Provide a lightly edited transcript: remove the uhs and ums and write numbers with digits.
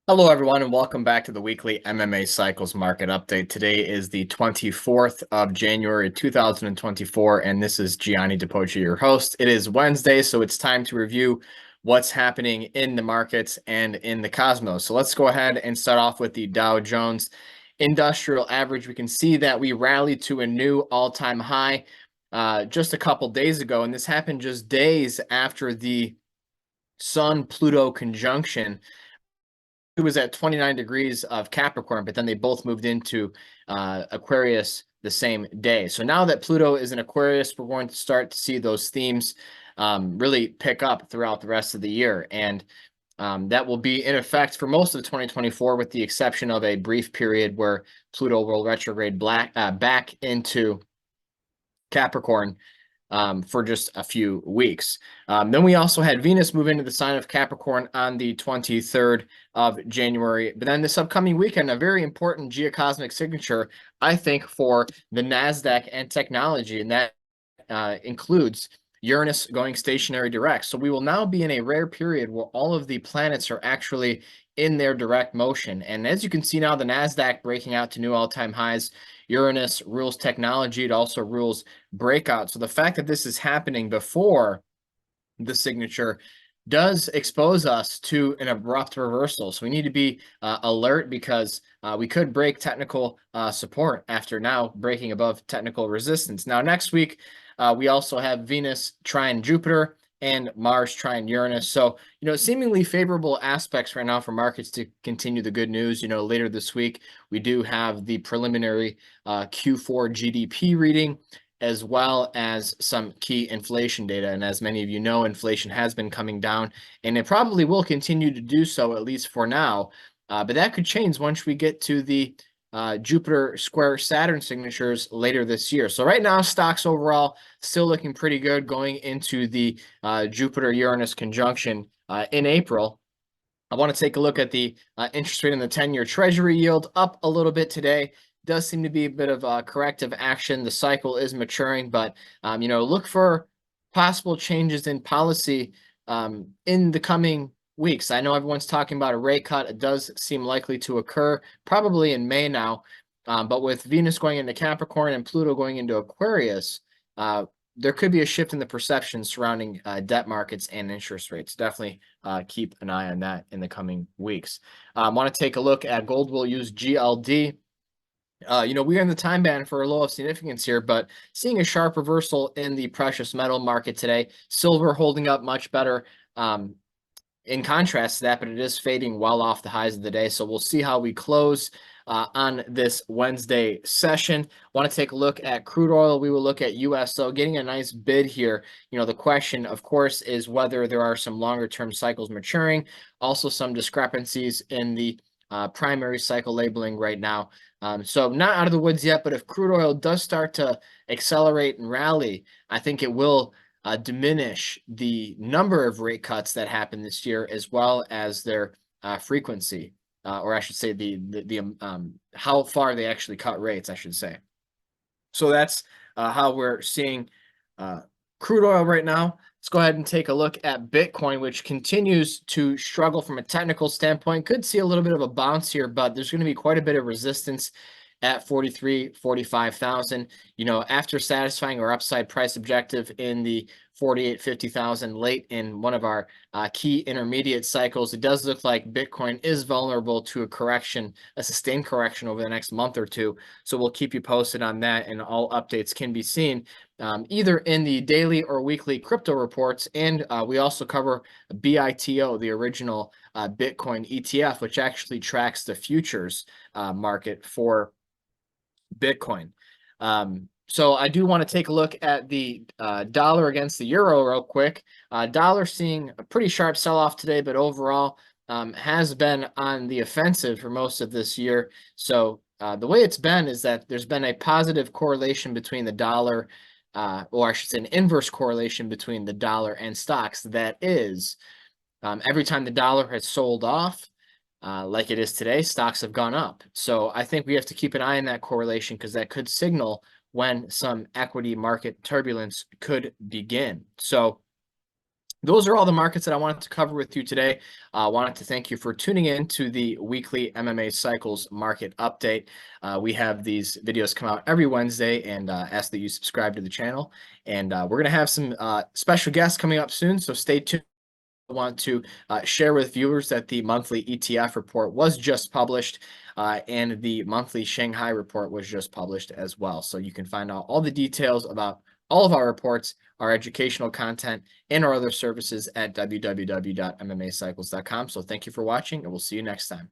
Hello, everyone, and welcome back to the weekly MMA Cycles Market Update. Today is the 24th of January, 2024, and this is Gianni DePoci, your host. It is Wednesday, so it's time to review what's happening in the markets and in the cosmos. So let's go ahead and start off with the Dow Jones Industrial Average. We can see that we rallied to a new all-time high just a couple days ago, and this happened just days after the Sun-Pluto conjunction. It was at 29 degrees of Capricorn, but then they both moved into Aquarius the same day. So now that Pluto is in Aquarius, we're going to start to see those themes really pick up throughout the rest of the year. And that will be in effect for most of 2024, with the exception of a brief period where Pluto will retrograde back into Capricorn for just a few weeks. Then we also had Venus move into the sign of Capricorn on the 23rd of January. But then this upcoming weekend, a very important geocosmic signature, I think, for the NASDAQ and technology, and that includes Uranus going stationary direct. So we will now be in a rare period where all of the planets are actually in their direct motion. And as you can see now, the NASDAQ breaking out to new all-time highs. Uranus rules technology. It also rules breakout. So the fact that this is happening before the signature does expose us to an abrupt reversal. So we need to be alert, because we could break technical support after now breaking above technical resistance. Now, next week, we also have Venus trine Jupiter and Mars trine Uranus. So, seemingly favorable aspects right now for markets to continue the good news. Later this week, we do have the preliminary Q4 GDP reading, as well as some key inflation data. And as many of you know, inflation has been coming down, and it probably will continue to do so, at least for now. But that could change once we get to the Jupiter square Saturn signatures later this year. So right now, stocks overall still looking pretty good going into the Jupiter-Uranus conjunction in April. I want to take a look at the interest rate in the 10-year Treasury yield, up a little bit today. Does seem to be a bit of corrective action. The cycle is maturing, but look for possible changes in policy in the coming weeks. I know everyone's talking about a rate cut. It does seem likely to occur probably in May now, but with Venus going into Capricorn and Pluto going into Aquarius, there could be a shift in the perception surrounding debt markets and interest rates. Definitely keep an eye on that in the coming weeks. I want to take a look at gold. We'll use GLD. We are in the time band for a low of significance here, but seeing a sharp reversal in the precious metal market today. Silver holding up much better in contrast to that, but it is fading well off the highs of the day. So we'll see how we close on this Wednesday session. Want to take a look at crude oil. We will look at USO getting a nice bid here. The question, of course, is whether there are some longer term cycles maturing. Also, some discrepancies in the primary cycle labeling right now. So not out of the woods yet, but if crude oil does start to accelerate and rally, I think it will diminish the number of rate cuts that happen this year, as well as their frequency, or I should say the how far they actually cut rates, I should say. So that's how we're seeing crude oil right now. Let's go ahead and take a look at Bitcoin, which continues to struggle from a technical standpoint. Could see a little bit of a bounce here, but there's going to be quite a bit of resistance at 45,000. After satisfying our upside price objective in the 50,000 late in one of our key intermediate cycles, it does look like Bitcoin is vulnerable to a sustained correction over the next month or two. So we'll keep you posted on that, and all updates can be seen either in the daily or weekly crypto reports. And we also cover BITO, the original Bitcoin ETF, which actually tracks the futures market for Bitcoin. So I do want to take a look at the dollar against the euro real quick. Dollar seeing a pretty sharp sell-off today, but overall has been on the offensive for most of this year. So the way it's been is that there's been a positive correlation between the dollar, or I should say an inverse correlation between the dollar and stocks. That is, every time the dollar has sold off, like it is today, stocks have gone up. So I think we have to keep an eye on that correlation, because that could signal when some equity market turbulence could begin. So those are all the markets that I wanted to cover with you today. I wanted to thank you for tuning in to the weekly MMA Cycles market update. We have these videos come out every Wednesday, and ask that you subscribe to the channel. And we're going to have some special guests coming up soon, so stay tuned. I want to share with viewers that the monthly ETF report was just published, and the monthly Shanghai report was just published as well. So you can find out all the details about all of our reports, our educational content, and our other services at www.mmacycles.com. So thank you for watching, and we'll see you next time.